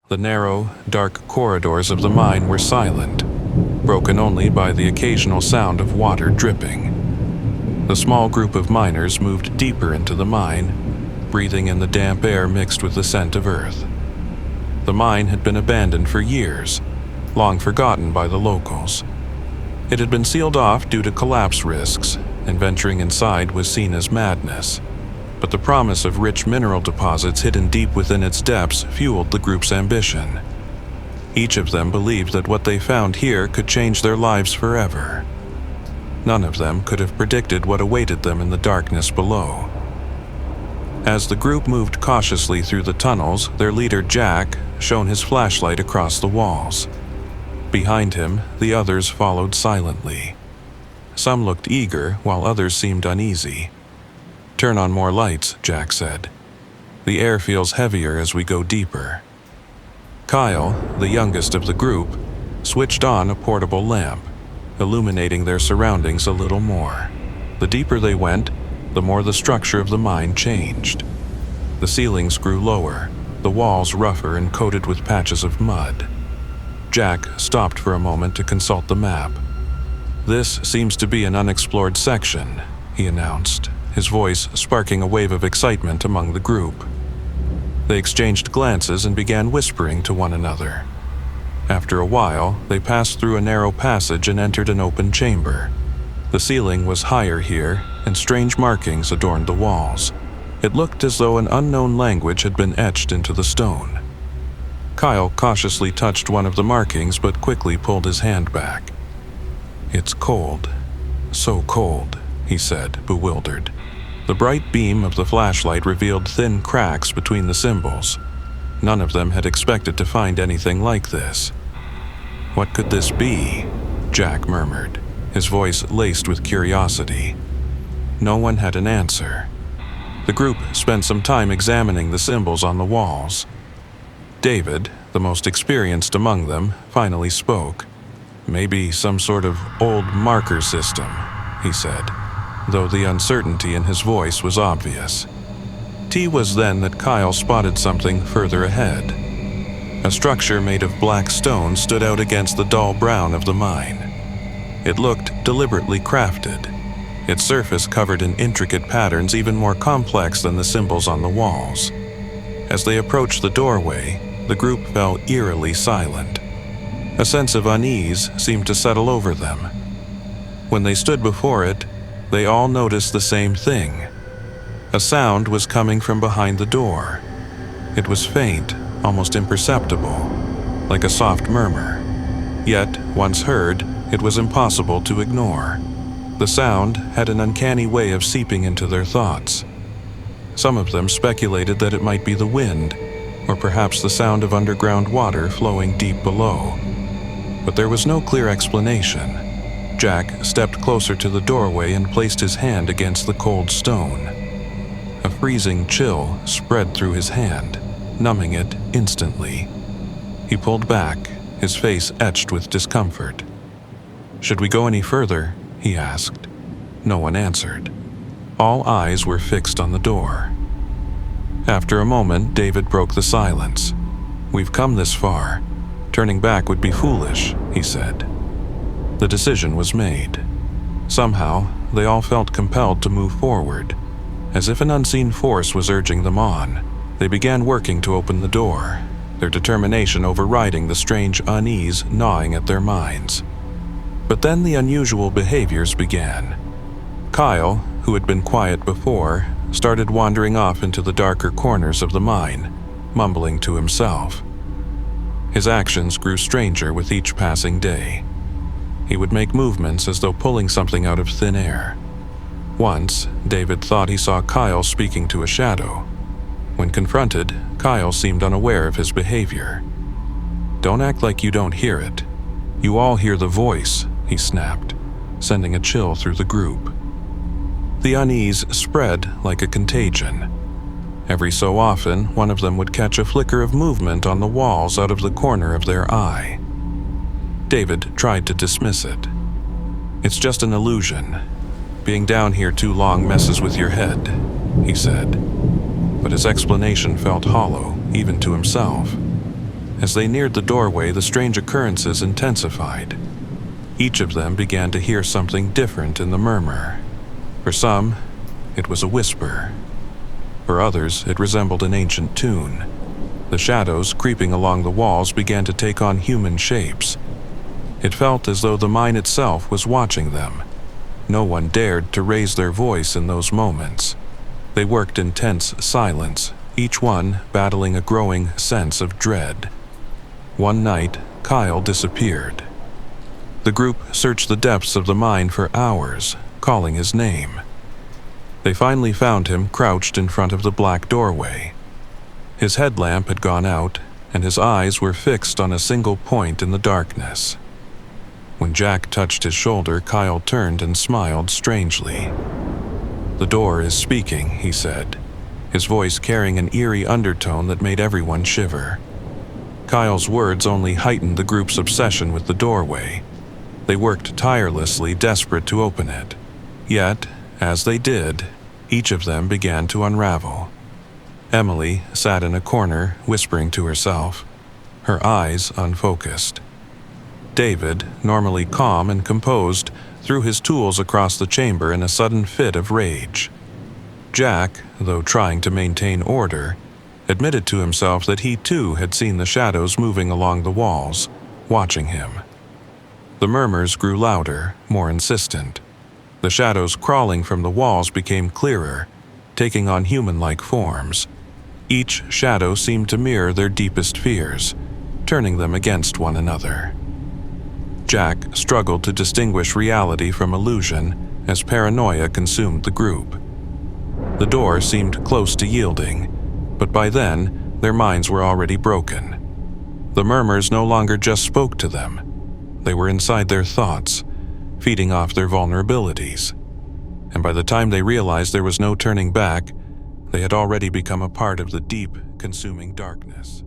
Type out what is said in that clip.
The narrow, dark corridors of the mine were silent, broken only by the occasional sound of water dripping. The small group of miners moved deeper into the mine, breathing in the damp air mixed with the scent of earth. The mine had been abandoned for years, long forgotten by the locals. It had been sealed off due to collapse risks, and venturing inside was seen as madness. But the promise of rich mineral deposits hidden deep within its depths fueled the group's ambition. Each of them believed that what they found here could change their lives forever. None of them could have predicted what awaited them in the darkness below. As the group moved cautiously through the tunnels, their leader Jack shone his flashlight across the walls. Behind him, the others followed silently. Some looked eager, while others seemed uneasy. "Turn on more lights," Jack said. "The air feels heavier as we go deeper." Kyle, the youngest of the group, switched on a portable lamp, illuminating their surroundings a little more. The deeper they went, the more the structure of the mine changed. The ceilings grew lower, the walls rougher and coated with patches of mud. Jack stopped for a moment to consult the map. "This seems to be an unexplored section," he announced, his voice sparking a wave of excitement among the group. They exchanged glances and began whispering to one another. After a while, they passed through a narrow passage and entered an open chamber. The ceiling was higher here, and strange markings adorned the walls. It looked as though an unknown language had been etched into the stone. Kyle cautiously touched one of the markings but quickly pulled his hand back. "It's cold, so cold," he said, bewildered. The bright beam of the flashlight revealed thin cracks between the symbols. None of them had expected to find anything like this. "What could this be?" Jack murmured, his voice laced with curiosity. No one had an answer. The group spent some time examining the symbols on the walls. David, the most experienced among them, finally spoke. "Maybe some sort of old marker system," he said, though the uncertainty in his voice was obvious. It was then that Kyle spotted something further ahead. A structure made of black stone stood out against the dull brown of the mine. It looked deliberately crafted, its surface covered in intricate patterns even more complex than the symbols on the walls. As they approached the doorway, the group fell eerily silent. A sense of unease seemed to settle over them. When they stood before it, they all noticed the same thing. A sound was coming from behind the door. It was faint, almost imperceptible, like a soft murmur. Yet, once heard, it was impossible to ignore. The sound had an uncanny way of seeping into their thoughts. Some of them speculated that it might be the wind, or perhaps the sound of underground water flowing deep below. But there was no clear explanation. Jack stepped closer to the doorway and placed his hand against the cold stone. A freezing chill spread through his hand, numbing it instantly. He pulled back, his face etched with discomfort. "Should we go any further?" he asked. No one answered. All eyes were fixed on the door. After a moment, David broke the silence. "We've come this far. Turning back would be foolish," he said. The decision was made. Somehow, they all felt compelled to move forward. As if an unseen force was urging them on, they began working to open the door, their determination overriding the strange unease gnawing at their minds. But then the unusual behaviors began. Kyle, who had been quiet before, started wandering off into the darker corners of the mine, mumbling to himself. His actions grew stranger with each passing day. He would make movements as though pulling something out of thin air. Once, David thought he saw Kyle speaking to a shadow. When confronted, Kyle seemed unaware of his behavior. "Don't act like you don't hear it. You all hear the voice," he snapped, sending a chill through the group. The unease spread like a contagion. Every so often, one of them would catch a flicker of movement on the walls out of the corner of their eye. David tried to dismiss it. "It's just an illusion. Being down here too long messes with your head," he said. But his explanation felt hollow, even to himself. As they neared the doorway, the strange occurrences intensified. Each of them began to hear something different in the murmur. For some, it was a whisper. For others, it resembled an ancient tune. The shadows creeping along the walls began to take on human shapes. It felt as though the mine itself was watching them. No one dared to raise their voice in those moments. They worked in tense silence, each one battling a growing sense of dread. One night, Kyle disappeared. The group searched the depths of the mine for hours, calling his name. They finally found him crouched in front of the black doorway. His headlamp had gone out, and his eyes were fixed on a single point in the darkness. When Jack touched his shoulder, Kyle turned and smiled strangely. "The door is speaking," he said, his voice carrying an eerie undertone that made everyone shiver. Kyle's words only heightened the group's obsession with the doorway. They worked tirelessly, desperate to open it. Yet, as they did, each of them began to unravel. Emily sat in a corner, whispering to herself, her eyes unfocused. David, normally calm and composed, threw his tools across the chamber in a sudden fit of rage. Jack, though trying to maintain order, admitted to himself that he too had seen the shadows moving along the walls, watching him. The murmurs grew louder, more insistent. The shadows crawling from the walls became clearer, taking on human-like forms. Each shadow seemed to mirror their deepest fears, turning them against one another. Jack struggled to distinguish reality from illusion as paranoia consumed the group. The door seemed close to yielding, but by then, their minds were already broken. The murmurs no longer just spoke to them. They were inside their thoughts, feeding off their vulnerabilities. And by the time they realized there was no turning back, they had already become a part of the deep, consuming darkness.